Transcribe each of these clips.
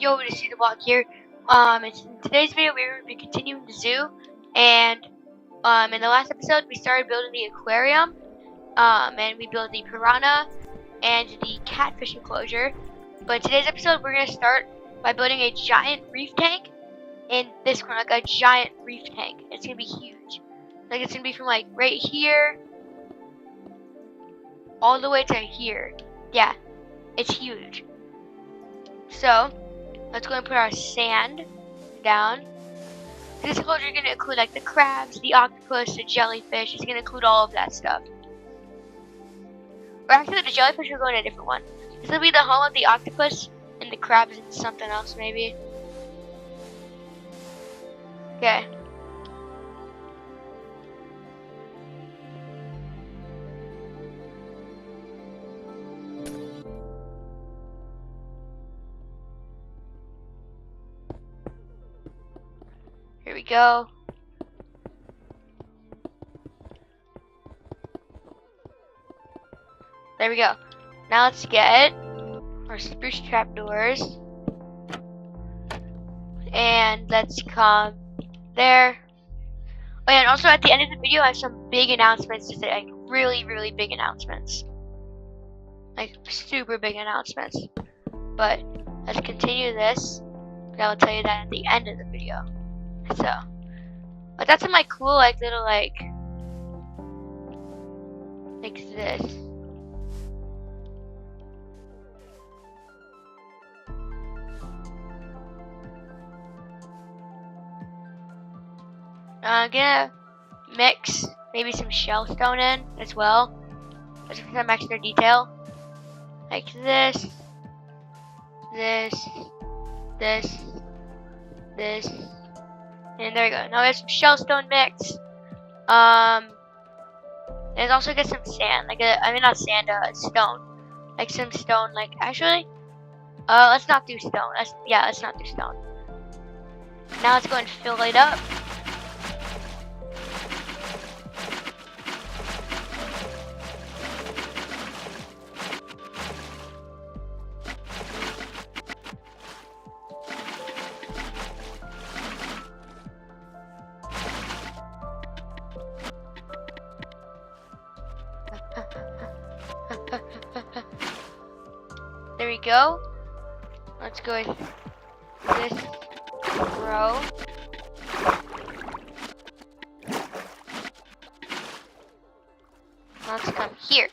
Yo, to see the block here. In today's video, we're going to be continuing the zoo, and in the last episode, we started building the aquarium, and we built the piranha and the catfish enclosure. But in today's episode, we're going to start by building a giant reef tank in this corner, like a giant reef tank. It's going to be huge. Like it's going to be from like right here all the way to here. Yeah, it's huge. So let's go and put our sand down. This enclosure is going to include like the crabs, the octopus, the jellyfish. It's going to include all of that stuff. Or actually, the jellyfish are going to a different one. This will be the home of the octopus and the crabs and something else maybe. Okay. Here we go. There we go. Now let's get our spruce trapdoors. And let's come there. Oh yeah, and also at the end of the video I have some big announcements to say, like really, really big announcements. Like super big announcements. But let's continue this. And I will tell you that at the end of the video. So, but that's some like cool like little like this. I'm gonna mix maybe some shellstone in as well, just for some extra detail. Like this, and there we go. Now we have some shellstone mix. And also get some sand, like not sand, stone, like some stone. Like actually, let's not do stone. Let's not do stone. Now let's go and fill it up. There we go. Let's go with this row. Let's come here.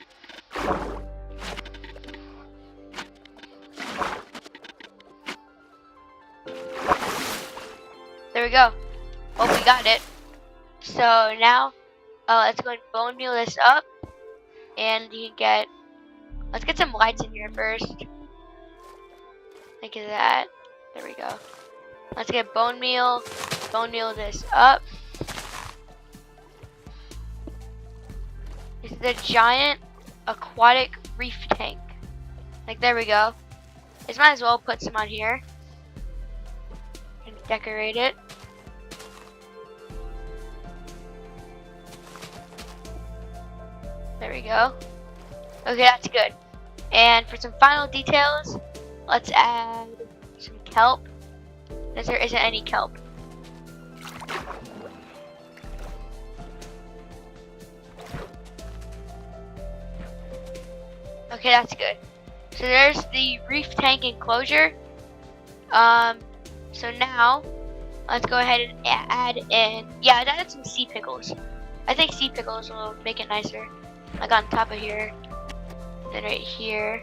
There we go. Well, we got it. So now, let's go and bone meal this up. And you can get, let's get some lights in here first. Like that. There we go. Let's get bone meal this up. This is the giant aquatic reef tank. Like there we go. Just might as well put some on here. And decorate it. There we go. Okay, that's good. And for some final details, let's add some kelp, because there isn't any kelp. Okay, that's good. So there's the reef tank enclosure. So now, let's go ahead and add in, I added some sea pickles. I think sea pickles will make it nicer. Like on top of here, then right here.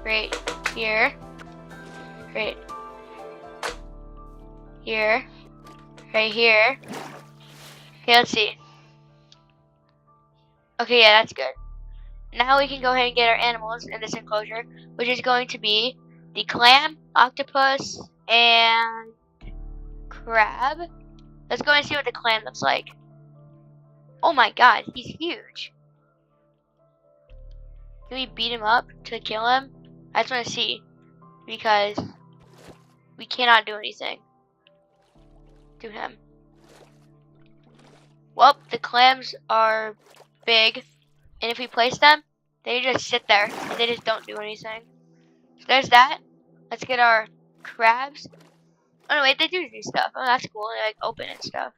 Right here. Right here. Right here. Okay, let's see. Okay, yeah, that's good. Now we can go ahead and get our animals in this enclosure, which is going to be the clam, octopus, and crab. Let's go and see what the clam looks like. Oh my god, he's huge. Can we beat him up to kill him? I just want to see, because we cannot do anything to him. Well, the clams are big, and if we place them, They just sit there and they just don't do anything. So there's that. Let's get our crabs. Oh no, wait, they do stuff. Oh, that's cool. They like open and stuff.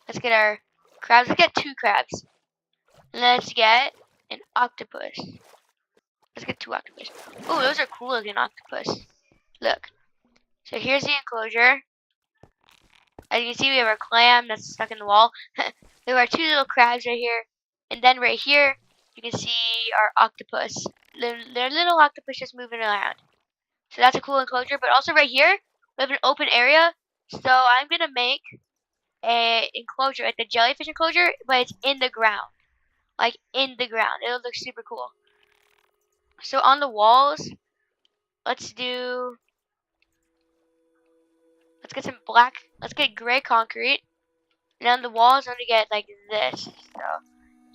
Let's get our crabs. Let's get 2 crabs. Let's get an octopus. Let's get 2 octopus. Oh, those are cool looking octopus. Look. So here's the enclosure. As you can see, we have our clam that's stuck in the wall. There are 2 little crabs right here. And then right here, you can see our octopus. They're little octopus just moving around. So that's a cool enclosure. But also right here, we have an open area. So I'm going to make a enclosure, like the jellyfish enclosure, but it's in the ground. Like in the ground. It'll look super cool. So on the walls, let's get gray concrete. And on the walls, I'm going to get like this. So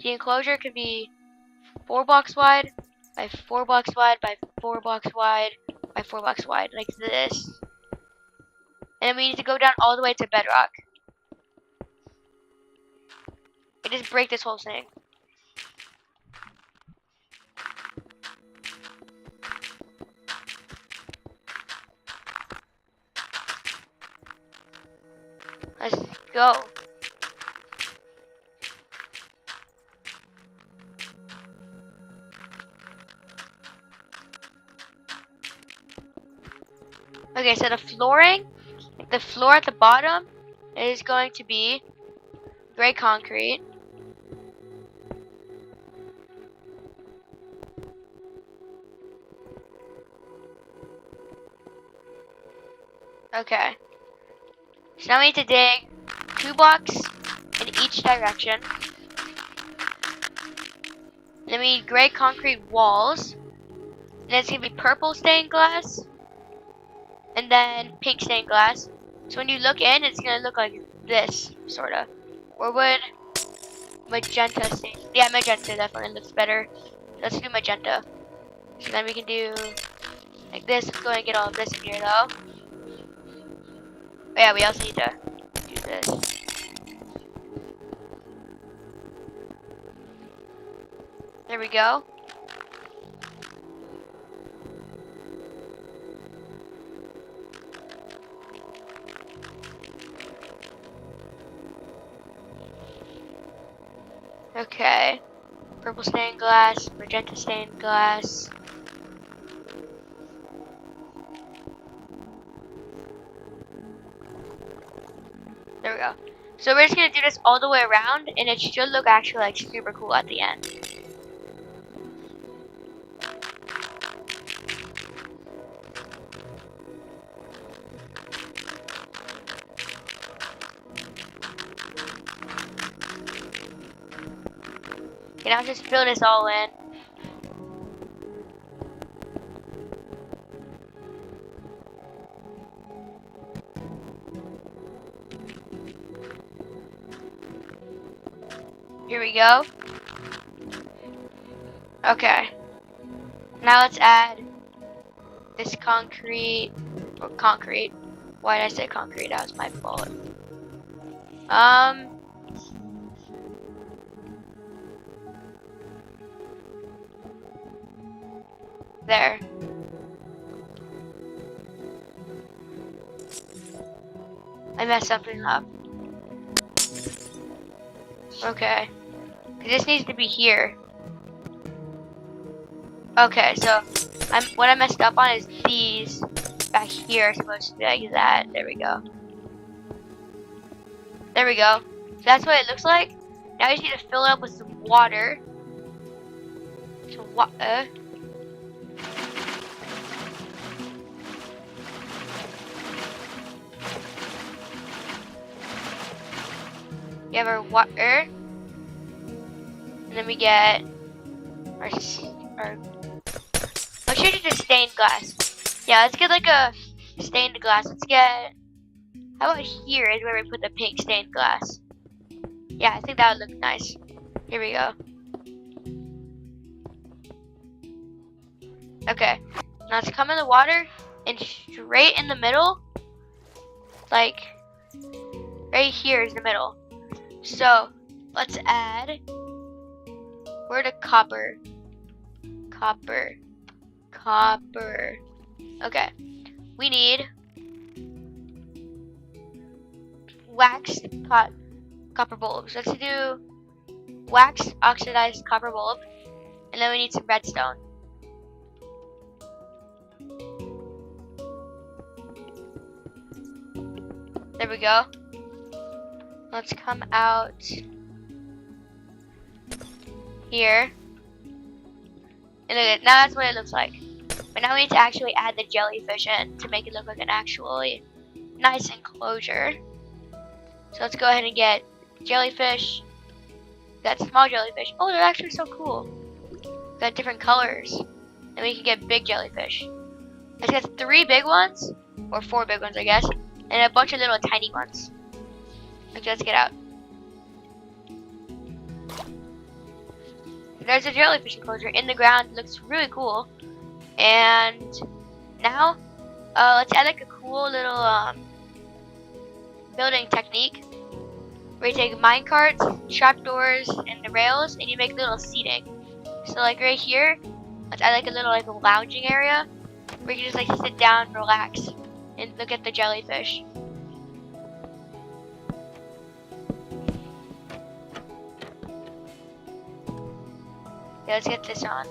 the enclosure could be 4 blocks wide by 4 blocks wide by 4 blocks wide by 4 blocks wide, like this. And then we need to go down all the way to bedrock. And just break this whole thing. Let's go. Okay, so the floor at the bottom is going to be gray concrete. Okay. So now we need to dig 2 blocks in each direction. Then we need gray concrete walls. And it's going to be purple stained glass. And then pink stained glass. So when you look in, it's going to look like this, sort of. Or would magenta stain? Yeah, magenta definitely looks better. Let's do magenta. So then we can do like this. Let's go and get all of this in here though. But yeah, we also need to do this. There we go. Okay. Purple stained glass, magenta stained glass. There we go. So we're just gonna do this all the way around, and it should look actually like super cool at the end. Okay, now just fill this all in. Here we go. Okay. Now let's add this concrete. Why did I say concrete? That was my fault. There. I messed something up. Okay. This needs to be here. Okay, so what I messed up on is these back here are supposed to be like that. There we go. There we go. So that's what it looks like. Now you just need to fill it up with some water. Some water. We have our water. And then we get our let's should just stained glass. Yeah, let's get like a stained glass. Let's get, how about here is where we put the pink stained glass. Yeah, I think that would look nice. Here we go. Okay, now let's come in the water and straight in the middle, like right here is the middle. So let's add, where the copper? Copper. Copper. Okay. We need waxed copper bulbs. Let's do waxed oxidized copper bulb. And then we need some redstone. There we go. Let's come out here. And look at, now that's what it looks like. But now we need to actually add the jellyfish in to make it look like an actually nice enclosure. So let's go ahead and get jellyfish. Got small jellyfish. Oh, they're actually so cool. Got different colors. And we can get big jellyfish. Let's get 3 big ones. Or 4 big ones, I guess. And a bunch of little tiny ones. Okay, let's get out. There's a jellyfish enclosure in the ground. It looks really cool. And now, let's add like a cool little building technique. Where you take minecarts, trapdoors, and the rails, and you make little seating. So like right here, let's add like a little like a lounging area where you can just like sit down, relax, and look at the jellyfish. Yeah, let's get this on.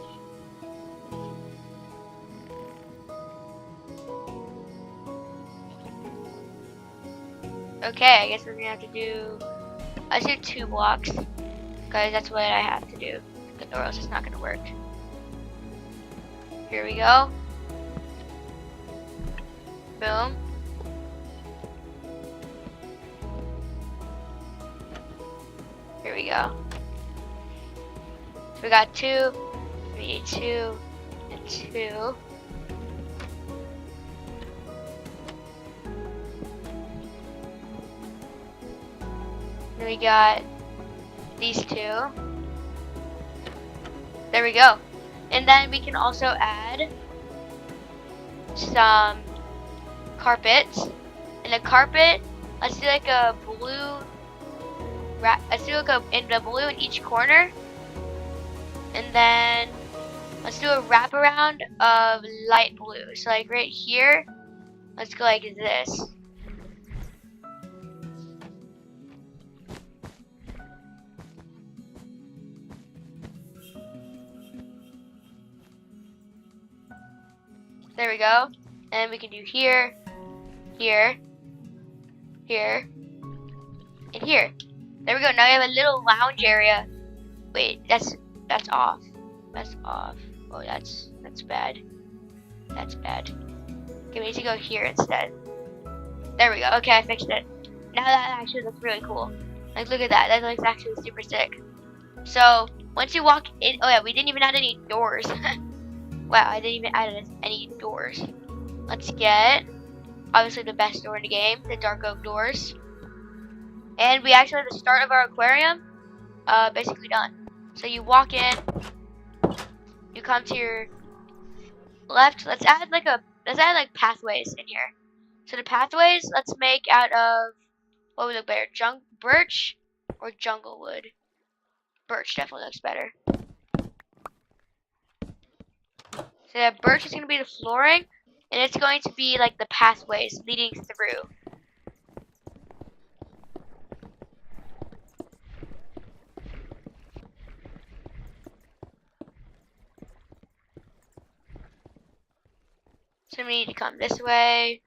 Okay, I guess we're gonna have to do, let's do 2 blocks, because that's what I have to do, or else it's not gonna work. Here we go. Boom. Here we go. So we got 2, we need 2, and 2. Then we got these 2. There we go. And then we can also add some carpets. And the carpet, let's do like a blue, let's do like a blue in each corner. And then let's do a wraparound of light blue. So like right here, let's go like this. There we go. And we can do here, here, here, and here. There we go. Now we have a little lounge area. Wait, that's off. That's off. Oh, that's bad. That's bad. Okay, we need to go here instead. There we go. Okay, I fixed it. Now that actually looks really cool. Like, look at that. That looks actually super sick. So, once you walk in, oh yeah, we didn't even add any doors. Wow, I didn't even add any doors. Let's get, obviously, the best door in the game, the dark oak doors. And we actually have the start of our aquarium basically done. So you walk in, you come to your left. Let's add like pathways in here. So the pathways, let's make out of, what would look better, birch or jungle wood? Birch definitely looks better. So that birch is going to be the flooring, and it's going to be like the pathways leading through. So we need to come this way.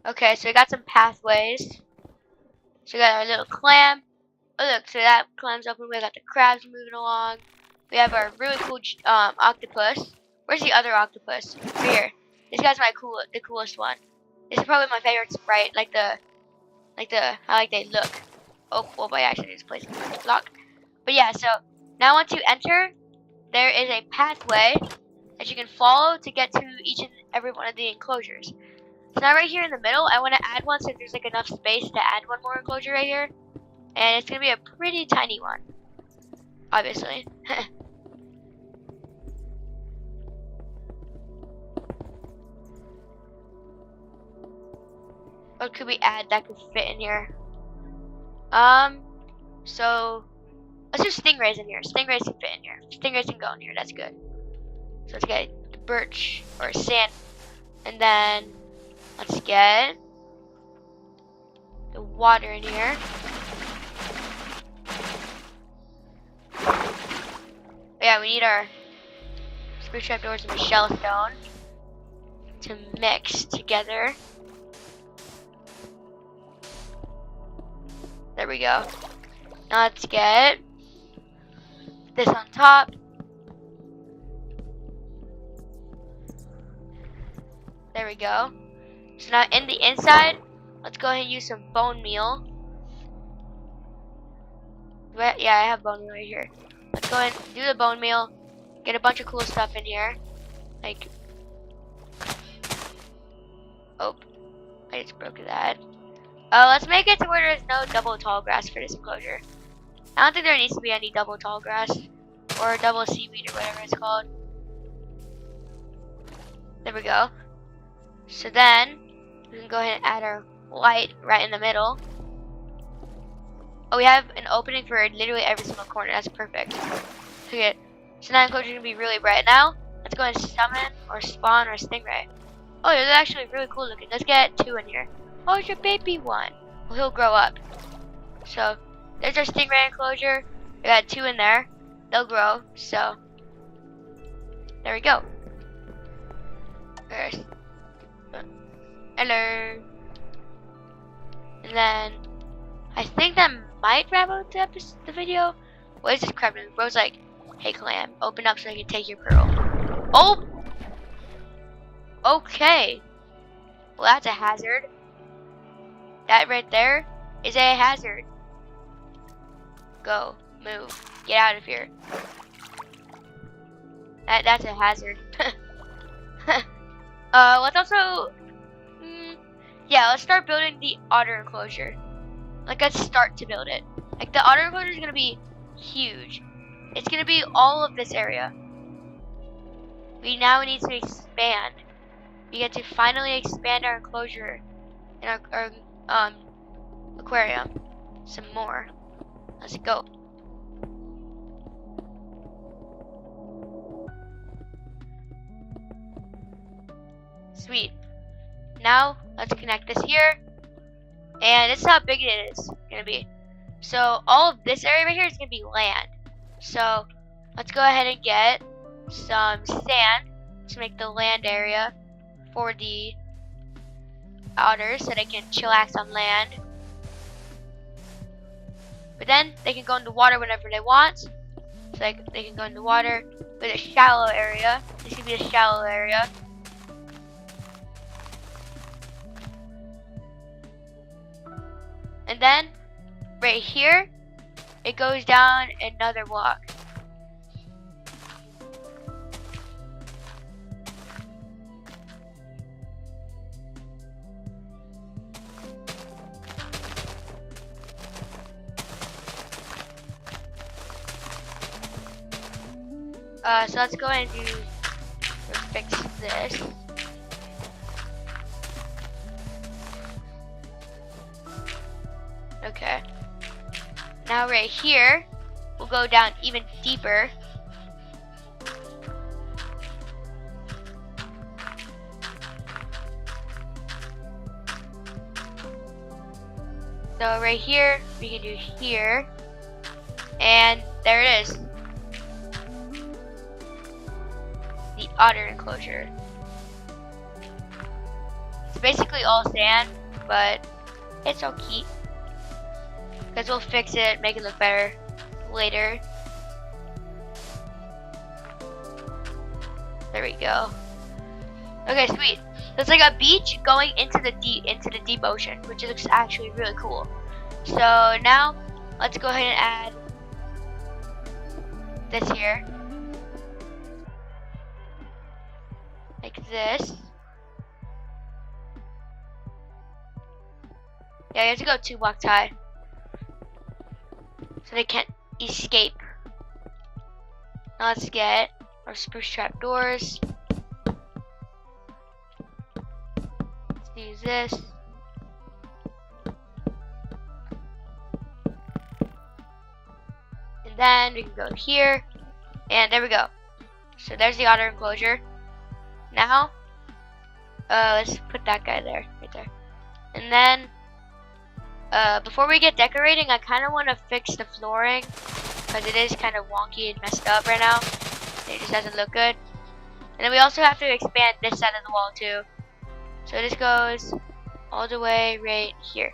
Okay, so we got some pathways. So we got our little clam. Oh look, so that clam's open. We got the crabs moving along. We have our really cool octopus. Where's the other octopus? Right here. This guy's the coolest one. This is probably my favorite sprite. How like they look. Oh, well, by accident, just placed a block. But yeah, so now once you enter, there is a pathway that you can follow to get to each and every one of the enclosures. So now right here in the middle, I want to add one so there's like enough space to add one more enclosure right here. And it's gonna be a pretty tiny one, obviously. What could we add that could fit in here? So let's do stingrays in here. Stingrays can fit in here. Stingrays can go in here. That's good. So let's get the birch or sand, and then let's get the water in here. Yeah, we need our screw trapdoors and the shell stone to mix together. There we go. Now let's get this on top. There we go. So now in the inside, let's go ahead and use some bone meal. Yeah, I have bone meal right here. Let's go ahead and do the bone meal. Get a bunch of cool stuff in here. Like, oh, I just broke that. Let's make it to where there's no double tall grass for this enclosure. I don't think there needs to be any double tall grass or double seaweed or whatever it's called. There we go. So then we can go ahead and add our light right in the middle. Oh, we have an opening for literally every single corner. That's perfect. Okay, so now enclosure is gonna be really bright. Now let's go ahead and summon or spawn our stingray. Oh, they're actually really cool looking. Let's get 2 in here. Oh, it's your baby one. Well, he'll grow up. So there's our stingray enclosure. We got 2 in there. They'll grow. So there we go. There's, hello. And then I think that might wrap up the video. What is this crap doing? Bro's like, hey clam, open up so I can take your pearl. Oh! Okay. Well, that's a hazard. That right there is a hazard. Go. Move. Get out of here. That's a hazard. Let's also... yeah, let's start building the otter enclosure. Like, let's start to build it. Like, the otter enclosure is going to be huge. It's going to be all of this area. We now need to expand. We get to finally expand our enclosure in our aquarium some more. Let's go. Sweet. Now let's connect this here, and this is how big it is gonna be. So all of this area right here is gonna be land. So let's go ahead and get some sand to make the land area for the otters so they can chillax on land. But then they can go in the water whenever they want. So like they can go in the water with a shallow area. This could be a shallow area. And then right here, it goes down another block. So let's go ahead and fix this. Okay. Now right here, we'll go down even deeper. So right here, we can do here. And there it is. The otter enclosure. It's basically all sand, but it's okay. Because we'll fix it, make it look better later. There we go. Okay, sweet. So it's like a beach going into the deep ocean, which looks actually really cool. So now let's go ahead and add this here. Like this. Yeah, you have to go 2 blocks high. so they can't escape. Now let's get our spruce trap doors. Let's use this. And then we can go here. And there we go. So there's the otter enclosure. Now, let's put that guy there, right there. And then, before we get decorating, I kind of want to fix the flooring because it is kind of wonky and messed up right now. It just doesn't look good. And then we also have to expand this side of the wall too. So this goes all the way right here.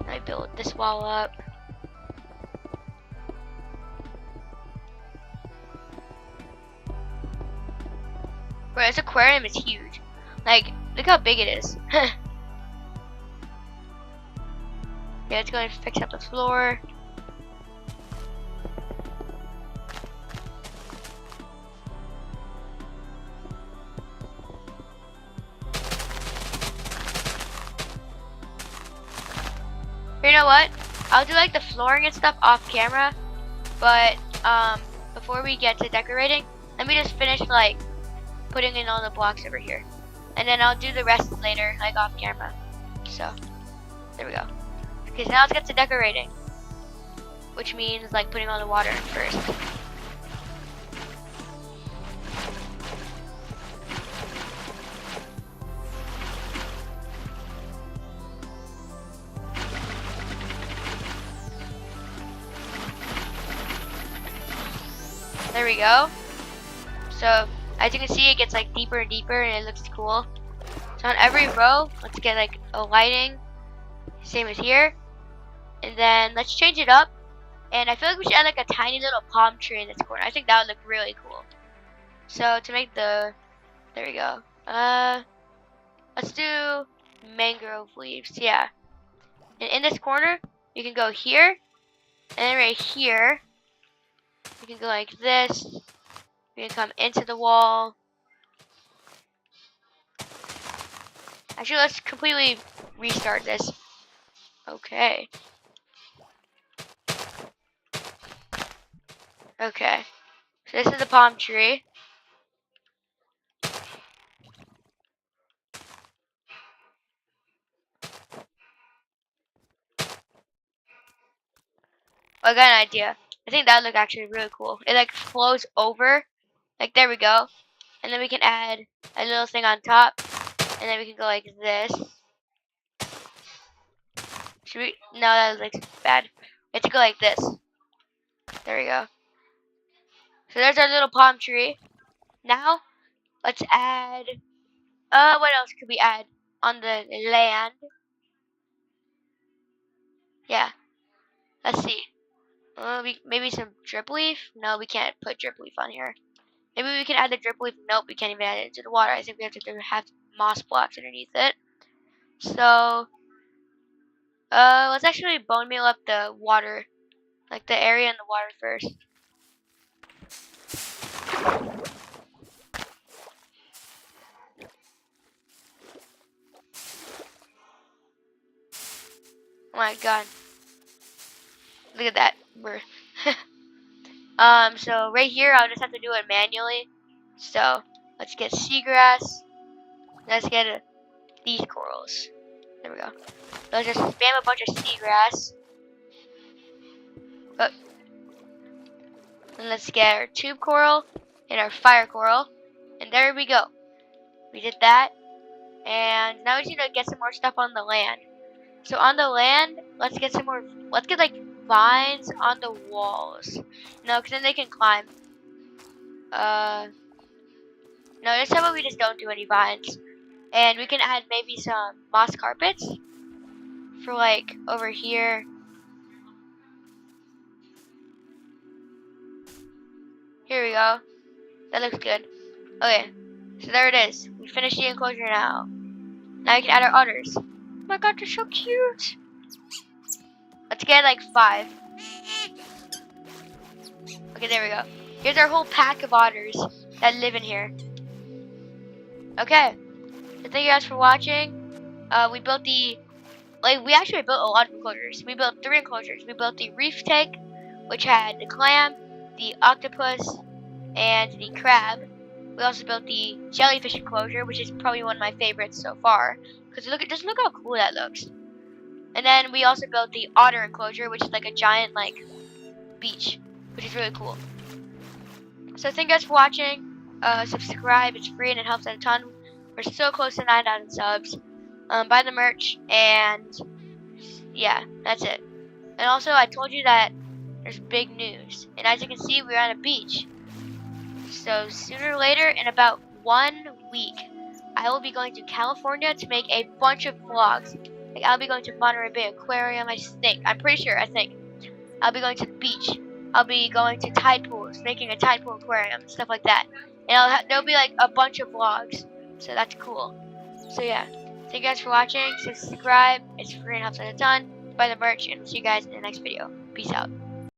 And I build this wall up. Bro, this aquarium is huge. Like, look how big it is. Yeah, let's go and fix up the floor. You know what? I'll do like the flooring and stuff off camera, but before we get to decorating, let me just finish like putting in all the blocks over here, and then I'll do the rest later, like off camera. So there we go. Okay, so now let's get to decorating, which means like putting all the water in first. There we go. So as you can see, it gets like deeper and deeper, and it looks cool. So on every row, let's get like a lighting, same as here. And then let's change it up. And I feel like we should add like a tiny little palm tree in this corner. I think that would look really cool. So to make the, there we go. Let's do mangrove leaves, yeah. And in this corner, you can go here, and then right here, you can go like this. You can come into the wall. Actually, let's completely restart this. Okay. Okay. So this is the palm tree. I got an idea. I think that would look actually really cool. It like flows over. Like there we go. And then we can add a little thing on top. And then we can go like this. Should we? No, that looks bad. We have to go like this. There we go. So there's our little palm tree. Now, let's add, what else could we add on the land? Yeah, let's see. Maybe some drip leaf? No, we can't put drip leaf on here. Maybe we can add the drip leaf. Nope, we can't even add it into the water. I think we have to have moss blocks underneath it. So, let's actually bone meal up the water, like the area in the water first. Oh my god. Look at that. So right here, I'll just have to do it manually. So let's get seagrass. Let's get these corals. There we go. Let's just spam a bunch of seagrass. And let's get our tube coral and our fire coral. And there we go. We did that. And now we just need to get some more stuff on the land. So on the land, let's get some more. Let's get like vines on the walls. No, because then they can climb. No, this time we just don't do any vines. And we can add maybe some moss carpets for like over here. Here we go. That looks good. Okay, so there it is. We finished the enclosure now. Now we can add our otters. Oh my god, they're so cute. Let's get like 5. Okay, there we go. Here's our whole pack of otters that live in here. Okay, so thank you guys for watching. We built the like we actually built a lot of enclosures. We built 3 enclosures. We built the reef tank, which had the clam, the octopus, and the crab. We also built the jellyfish enclosure, which is probably one of my favorites so far, because just look how cool that looks. And then we also built the otter enclosure, which is like a giant like beach, which is really cool. So thank you guys for watching. Subscribe, it's free and it helps out a ton. We're so close to 9,000 subs. Buy the merch, and yeah, that's it. And also, I told you that there's big news. And as you can see, we're on a beach. So sooner or later, in about 1 week, I will be going to California to make a bunch of vlogs. Like, I'll be going to Monterey Bay Aquarium, I think. I think. I'll be going to the beach. I'll be going to tide pools, making a tide pool aquarium, stuff like that. And there'll be like a bunch of vlogs. So that's cool. So yeah. Thank you guys for watching. Subscribe. It's free and helps out a ton. Buy the merch, and we'll see you guys in the next video. Peace out.